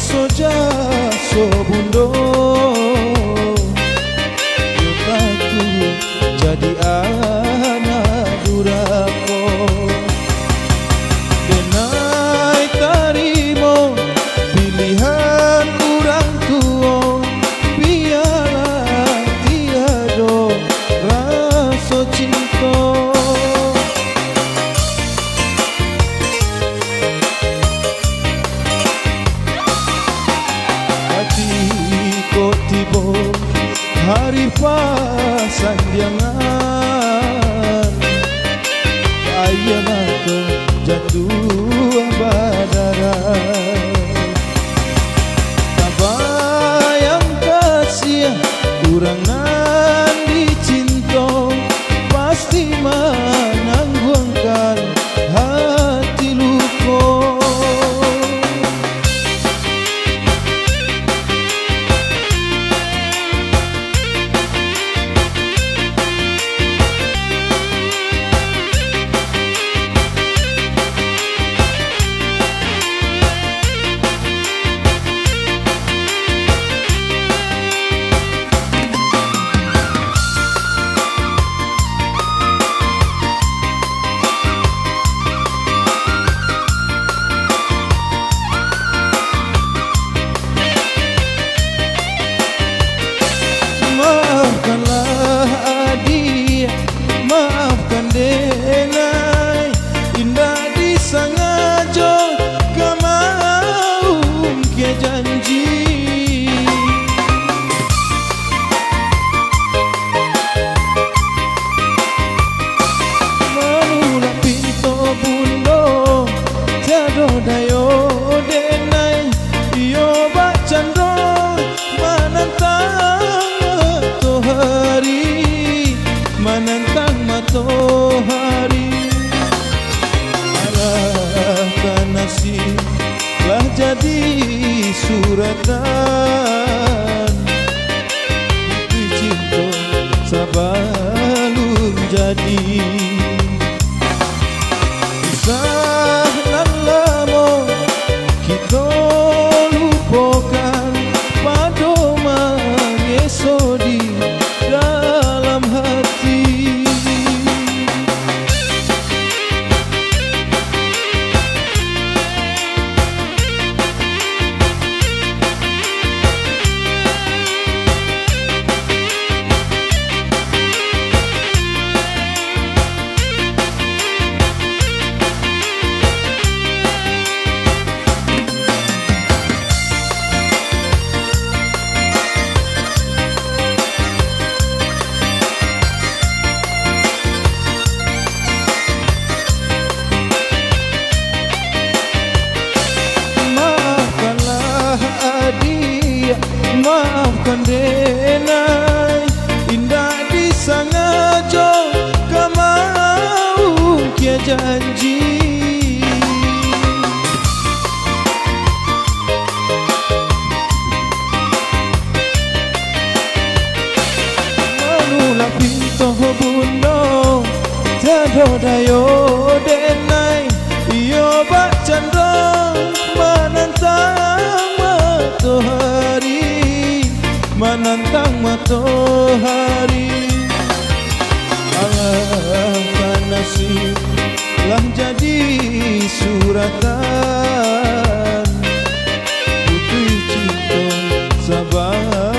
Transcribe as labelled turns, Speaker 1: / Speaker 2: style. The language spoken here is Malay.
Speaker 1: soja sobundo Yotatu jadi anak durako Denai tarimo pilihan orang tua Biarlah tiada rasa cinta Hari pasandiangan Kaya mata jatuh badara Tabayang kasih kurang nan dicinta Pasti menangguhkan hati luka Maafkanlah adik, maafkan denai Indah disengaja kemau ke janji Menulak pintu bundo Jado dayo denai Iyo bak candro menentang menentang matahari Arahkan nasib telah jadi suratan Bukti cinta sabalun jadi Kisah nan lama kita lupakan Pada mengesodi dalam hati Maafkan denai Indah disengaja kemau kia janji Menulak pintu bundo Jado dayo denai Iyo bak candra menentang matahari Menentang matahari Alahkan nasib telah jadi suratan Putih cinta sabar